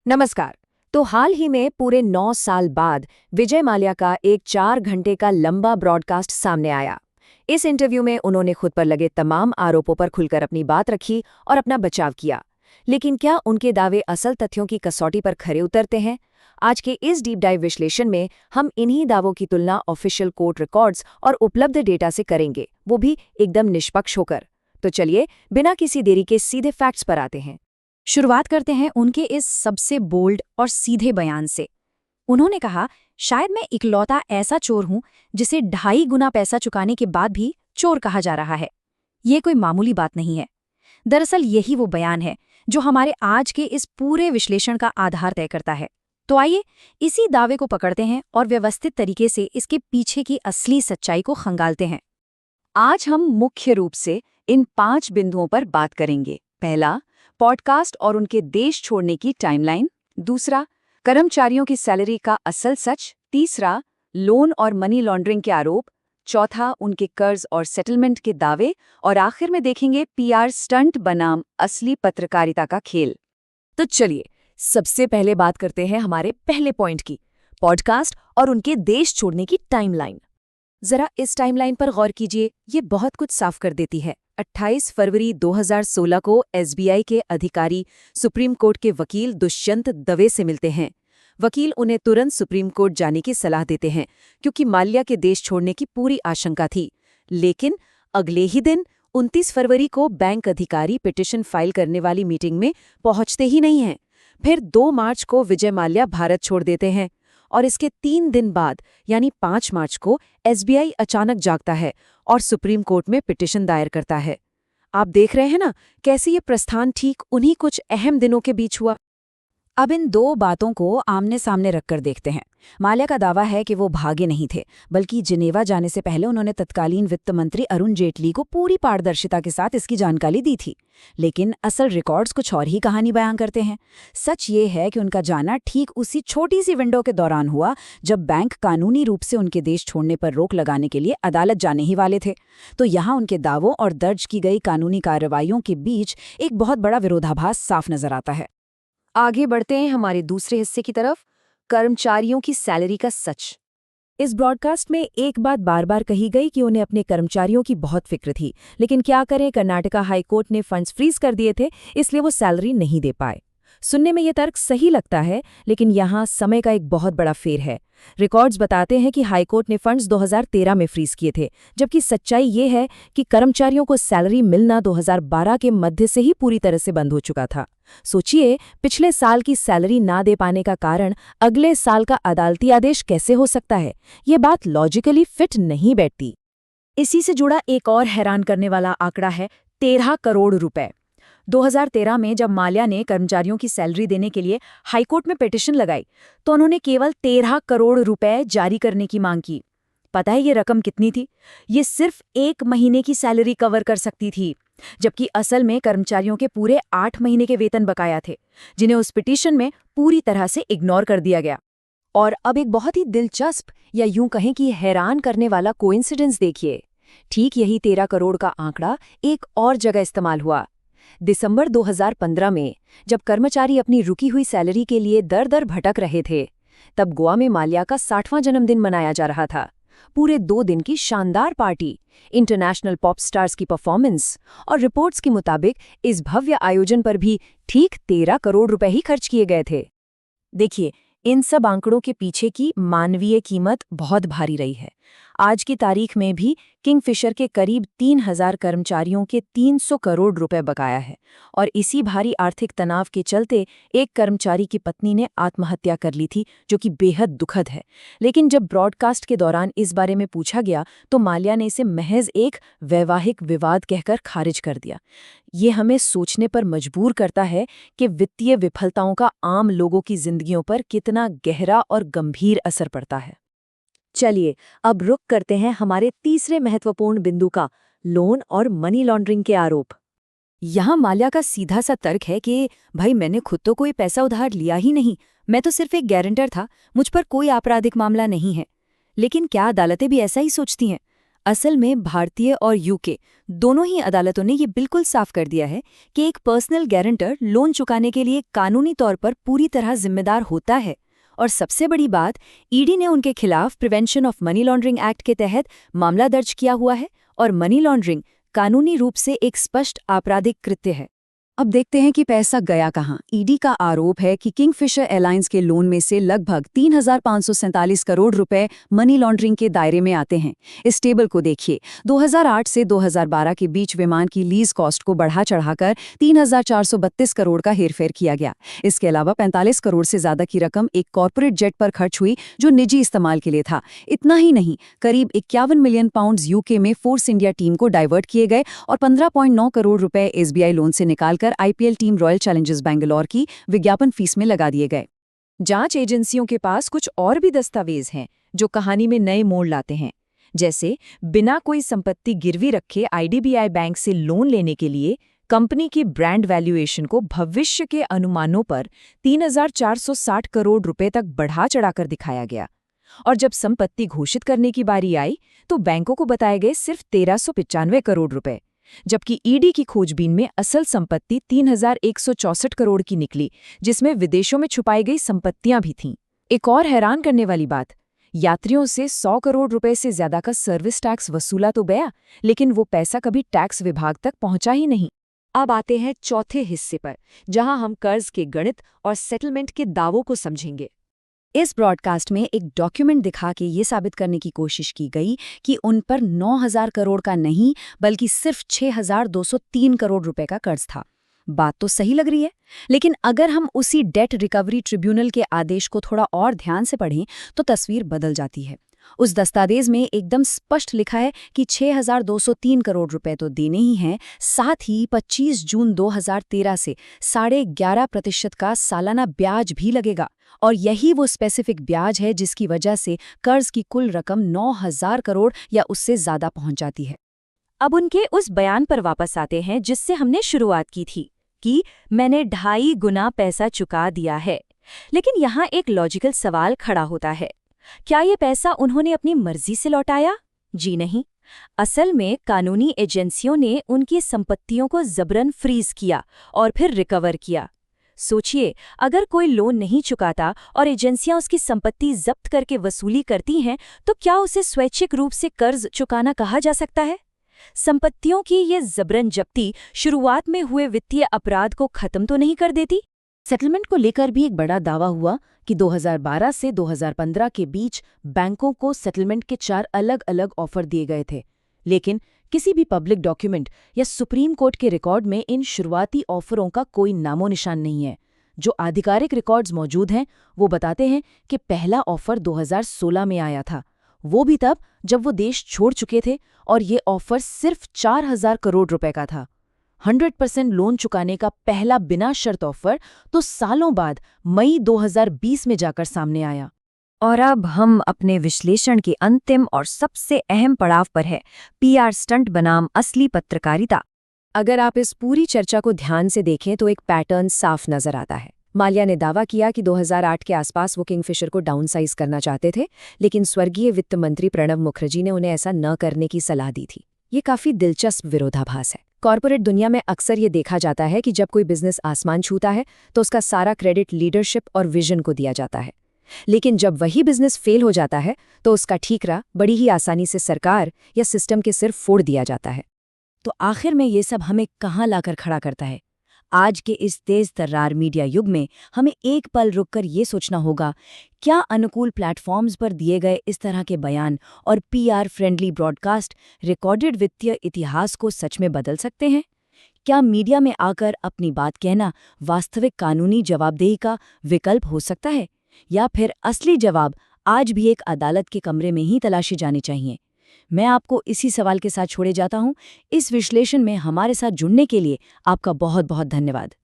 नमस्कार। तो हाल ही में पूरे 9 साल बाद विजय माल्या का एक 4 घंटे का लंबा ब्रॉडकास्ट सामने आया। इस इंटरव्यू में उन्होंने खुद पर लगे तमाम आरोपों पर खुलकर अपनी बात रखी और अपना बचाव किया। लेकिन क्या उनके दावे असल तथ्यों की कसौटी पर खरे उतरते हैं? आज के इस डीप डाइव विश्लेषण में हम इन्हीं दावों की तुलना ऑफिशियल कोर्ट रिकॉर्ड्स और उपलब्ध डेटा से करेंगे, वो भी एकदम निष्पक्ष होकर। तो चलिए, बिना किसी देरी के सीधे फैक्ट्स पर आते हैं। शुरुआत करते हैं उनके इस सबसे बोल्ड और सीधे बयान से। उन्होंने कहा, शायद मैं इकलौता ऐसा चोर हूं जिसे 2.5 गुना पैसा चुकाने के बाद भी चोर कहा जा रहा है। ये कोई मामूली बात नहीं है। दरअसल यही वो बयान है जो हमारे आज के इस पूरे विश्लेषण का आधार तय करता है। तो आइए इसी दावे को पकड़ते हैं और व्यवस्थित तरीके से इसके पीछे की असली सच्चाई को खंगालते हैं। आज हम मुख्य रूप से इन 5 बिंदुओं पर बात करेंगे। पहला, पॉडकास्ट और उनके देश छोड़ने की टाइमलाइन। दूसरा, कर्मचारियों की सैलरी का असल सच। तीसरा, लोन और मनी लॉन्ड्रिंग के आरोप। चौथा, उनके कर्ज और सेटलमेंट के दावे। और आखिर में देखेंगे पीआर स्टंट बनाम असली पत्रकारिता का खेल। तो चलिए, सबसे पहले बात करते हैं हमारे पहले पॉइंट की, पॉडकास्ट और उनके देश छोड़ने की टाइमलाइन। जरा इस टाइमलाइन पर गौर कीजिए, ये बहुत कुछ साफ कर देती है। 28 फरवरी 2016 को एसबीआई के अधिकारी सुप्रीम कोर्ट के वकील दुष्यंत दवे से मिलते हैं। वकील उन्हें तुरंत सुप्रीम कोर्ट जाने की सलाह देते हैं क्योंकि माल्या के देश छोड़ने की पूरी आशंका थी। लेकिन अगले ही दिन 29 फरवरी को बैंक अधिकारी पिटीशन फाइल करने वाली मीटिंग में पहुंचते ही नहीं हैं। फिर 2 मार्च को विजय माल्या भारत छोड़ देते हैं और इसके 3 दिन बाद यानी 5 मार्च को एसबीआई अचानक जागता है और सुप्रीम कोर्ट में पिटीशन दायर करता है। आप देख रहे हैं ना, कैसे ये प्रस्थान ठीक उन्हीं कुछ अहम दिनों के बीच हुआ। अब इन दो बातों को आमने सामने रखकर देखते हैं। माल्या का दावा है कि वो भागे नहीं थे, बल्कि जिनेवा जाने से पहले उन्होंने तत्कालीन वित्त मंत्री अरुण जेटली को पूरी पारदर्शिता के साथ इसकी जानकारी दी थी। लेकिन असल रिकॉर्ड्स कुछ और ही कहानी बयां करते हैं। सच ये है कि उनका जाना ठीक उसी छोटी सी विंडो के दौरान हुआ जब बैंक कानूनी रूप से उनके देश छोड़ने पर रोक लगाने के लिए अदालत जाने ही वाले थे। तो यहाँ उनके दावों और दर्ज की गई कानूनी कार्रवाइयों के बीच एक बहुत बड़ा विरोधाभास साफ नजर आता है। आगे बढ़ते हैं हमारे दूसरे हिस्से की तरफ, कर्मचारियों की सैलरी का सच। इस ब्रॉडकास्ट में एक बात बार बार कही गई कि उन्हें अपने कर्मचारियों की बहुत फिक्र थी, लेकिन क्या करें, कर्नाटका हाई कोर्ट ने फंड्स फ्रीज कर दिए थे, इसलिए वो सैलरी नहीं दे पाए। सुनने में ये तर्क सही लगता है, लेकिन यहाँ समय का एक बहुत बड़ा फेर है। रिकॉर्ड्स बताते हैं कि हाईकोर्ट ने फंड्स 2013 में फ्रीज किए थे, जबकि सच्चाई ये है कि कर्मचारियों को सैलरी मिलना 2012 के मध्य से ही पूरी तरह से बंद हो चुका था। सोचिए, पिछले साल की सैलरी ना दे पाने का कारण अगले साल का अदालती आदेश कैसे हो सकता है? ये बात लॉजिकली फिट नहीं बैठती। इसी से जुड़ा एक और हैरान करने वाला आंकड़ा है 13 करोड़ रुपए। 2013 में जब माल्या ने कर्मचारियों की सैलरी देने के लिए हाईकोर्ट में पिटीशन लगाई, तो उन्होंने केवल 13 करोड़ रुपए जारी करने की मांग की। पता है ये रकम कितनी थी? ये सिर्फ 1 महीने की सैलरी कवर कर सकती थी, जबकि असल में कर्मचारियों के पूरे 8 महीने के वेतन बकाया थे, जिन्हें उस पिटीशन में पूरी तरह से इग्नोर कर दिया गया। और अब एक बहुत ही दिलचस्प, या यूं कहें कि हैरान करने वाला कोइंसिडेंस देखिए। ठीक यही 13 करोड़ का आंकड़ा एक और जगह इस्तेमाल हुआ। दिसंबर 2015 में जब कर्मचारी अपनी रुकी हुई सैलरी के लिए दर-दर भटक रहे थे, तब गोवा में माल्या का 60वां जन्मदिन मनाया जा रहा था। पूरे 2 दिन की शानदार पार्टी, इंटरनेशनल पॉप स्टार्स की परफॉर्मेंस, और रिपोर्ट्स के मुताबिक इस भव्य आयोजन पर भी ठीक 13 करोड़ रुपए ही खर्च किए गए थे। देखिए, इन सब आंकड़ों के पीछे की मानवीय कीमत बहुत भारी रही है। आज की तारीख में भी किंगफिशर के करीब 3000 कर्मचारियों के 300 करोड़ रुपए बकाया है, और इसी भारी आर्थिक तनाव के चलते एक कर्मचारी की पत्नी ने आत्महत्या कर ली थी, जो कि बेहद दुखद है। लेकिन जब ब्रॉडकास्ट के दौरान इस बारे में पूछा गया तो माल्या ने इसे महज एक वैवाहिक विवाद कहकर खारिज कर दिया। ये हमें सोचने पर मजबूर करता है कि वित्तीय विफलताओं का आम लोगों की जिंदगियों पर कितना गहरा और गंभीर असर पड़ता है। चलिए, अब रुक करते हैं हमारे तीसरे महत्वपूर्ण बिंदु का, लोन और मनी लॉन्ड्रिंग के आरोप। यहाँ माल्या का सीधा सा तर्क है कि भाई, मैंने खुद तो कोई पैसा उधार लिया ही नहीं, मैं तो सिर्फ एक गारंटर था, मुझ पर कोई आपराधिक मामला नहीं है। लेकिन क्या अदालतें भी ऐसा ही सोचती हैं? असल में भारतीय और यूके दोनों ही अदालतों ने ये बिल्कुल साफ कर दिया है कि एक पर्सनल गारंटर लोन चुकाने के लिए कानूनी तौर पर पूरी तरह जिम्मेदार होता है। और सबसे बड़ी बात, ईडी ने उनके खिलाफ prevention of money laundering act के तहत मामला दर्ज किया हुआ है और मनी लॉन्ड्रिंग कानूनी रूप से एक स्पष्ट आपराधिक कृत्य है। अब देखते हैं कि पैसा गया कहाँ। ईडी का आरोप है कि किंगफिशर एयरलाइंस के लोन में से लगभग 3,547 करोड़ रुपए मनी लॉन्ड्रिंग के दायरे में आते हैं। इस टेबल को देखिए। 2008 से 2012 के बीच विमान की लीज कॉस्ट को बढ़ा चढ़ाकर 3,432 करोड़ का हेरफेर किया गया। इसके अलावा 45 करोड़ से ज्यादा की रकम एक कॉर्पोरेट जेट पर खर्च हुई जो निजी इस्तेमाल के लिए था। इतना ही नहीं, करीब 51 मिलियन पाउंड यूके में फोर्स इंडिया टीम को डाइवर्ट किए गए और 15.9 करोड़ रुपए एसबीआई लोन से निकालकर IPL team royal Challengers Bangalore की विज्ञापन फीस में लगा दिए गए। जांच एजेंसियों के पास कुछ और भी दस्तावेज हैं जो कहानी में नए मोड़ लाते हैं। जैसे बिना कोई संपत्ति गिरवी रखे आईडीबीआई बैंक से लोन लेने के लिए कंपनी की ब्रांड वैल्यूएशन को भविष्य के अनुमानों पर 3,460 करोड़ रुपए तक बढ़ा चढ़ाकर दिखाया गया। और जब संपत्ति घोषित करने की बारी आई तो बैंकों को बताए गए सिर्फ 1,395 करोड़ रुपए, जबकि ईडी की खोजबीन में असल संपत्ति 3,164 करोड़ की निकली, जिसमें विदेशों में छुपाई गई संपत्तियां भी थीं। एक और हैरान करने वाली बात, यात्रियों से 100 करोड़ रुपए से ज्यादा का सर्विस टैक्स वसूला तो गया, लेकिन वो पैसा कभी टैक्स विभाग तक पहुंचा ही नहीं। अब आते हैं चौथे हिस्से पर, जहां हम कर्ज के गणित और सेटलमेंट के दावों को समझेंगे। इस ब्रॉडकास्ट में एक डॉक्यूमेंट दिखा के ये साबित करने की कोशिश की गई कि उन पर 9,000 करोड़ का नहीं बल्कि सिर्फ 6,203 करोड़ रुपए का कर्ज था। बात तो सही लग रही है, लेकिन अगर हम उसी डेट रिकवरी ट्रिब्यूनल के आदेश को थोड़ा और ध्यान से पढ़ें तो तस्वीर बदल जाती है। उस दस्तावेज में एकदम स्पष्ट लिखा है कि 6,203 करोड़ रुपए तो देने ही हैं, साथ ही 25 जून 2013 से 11.5% का सालाना ब्याज भी लगेगा। और यही वो स्पेसिफिक ब्याज है जिसकी वजह से कर्ज की कुल रकम 9,000 करोड़ या उससे ज्यादा पहुंच जाती है। अब उनके उस बयान पर वापस आते हैं जिससे हमने शुरुआत की थी कि मैंने 2.5 गुना पैसा चुका दिया है। लेकिन यहाँ एक लॉजिकल सवाल खड़ा होता है, क्या ये पैसा उन्होंने अपनी मर्जी से लौटाया? जी नहीं। असल में कानूनी एजेंसियों ने उनकी संपत्तियों को जबरन फ्रीज किया और फिर रिकवर किया। सोचिए, अगर कोई लोन नहीं चुकाता और एजेंसियां उसकी संपत्ति जब्त करके वसूली करती हैं, तो क्या उसे स्वैच्छिक रूप से कर्ज चुकाना कहा जा सकता है? संपत्तियों की ये जबरन जब्ती शुरुआत में हुए वित्तीय अपराध को खत्म तो नहीं कर देती? सेटलमेंट को लेकर भी एक बड़ा दावा हुआ कि 2012 से 2015 के बीच बैंकों को सेटलमेंट के 4 अलग-अलग ऑफर दिए गए थे, लेकिन किसी भी पब्लिक डॉक्यूमेंट या सुप्रीम कोर्ट के रिकॉर्ड में इन शुरुआती ऑफरों का कोई नामो निशान नहीं है। जो आधिकारिक रिकॉर्ड्स मौजूद हैं वो बताते हैं कि पहला ऑफर 2016 में आया था, वो भी तब जब वो देश छोड़ चुके थे, और ये ऑफर सिर्फ 4,000 करोड़ रुपए का था। 100% लोन चुकाने का पहला बिना शर्त ऑफर तो सालों बाद मई 2020 में जाकर सामने आया। और अब हम अपने विश्लेषण के अंतिम और सबसे अहम पड़ाव पर है, पीआर स्टंट बनाम असली पत्रकारिता। अगर आप इस पूरी चर्चा को ध्यान से देखें तो एक पैटर्न साफ नजर आता है। माल्या ने दावा किया कि 2008 के आसपास वो किंगफिशर को डाउनसाइज करना चाहते थे, लेकिन स्वर्गीय वित्त मंत्री प्रणब मुखर्जी ने उन्हें ऐसा न करने की सलाह दी थी। ये काफी दिलचस्प विरोधाभास है। कॉर्पोरेट दुनिया में अक्सर ये देखा जाता है कि जब कोई बिजनेस आसमान छूता है तो उसका सारा क्रेडिट लीडरशिप और विजन को दिया जाता है, लेकिन जब वही बिजनेस फेल हो जाता है तो उसका ठीकरा बड़ी ही आसानी से सरकार या सिस्टम के सिर फोड़ दिया जाता है। तो आखिर में ये सब हमें कहाँ लाकर खड़ा करता है? आज के इस तेज तर्रार मीडिया युग में हमें एक पल रुककर ये सोचना होगा, क्या अनुकूल प्लेटफॉर्म्स पर दिए गए इस तरह के बयान और पीआर फ्रेंडली ब्रॉडकास्ट रिकॉर्डेड वित्तीय इतिहास को सच में बदल सकते हैं? क्या मीडिया में आकर अपनी बात कहना वास्तविक कानूनी जवाबदेही का विकल्प हो सकता है, या फिर असली जवाब आज भी एक अदालत के कमरे में ही तलाशे जाने चाहिए? मैं आपको इसी सवाल के साथ छोड़े जाता हूं। इस विश्लेषण में हमारे साथ जुड़ने के लिए आपका बहुत बहुत धन्यवाद।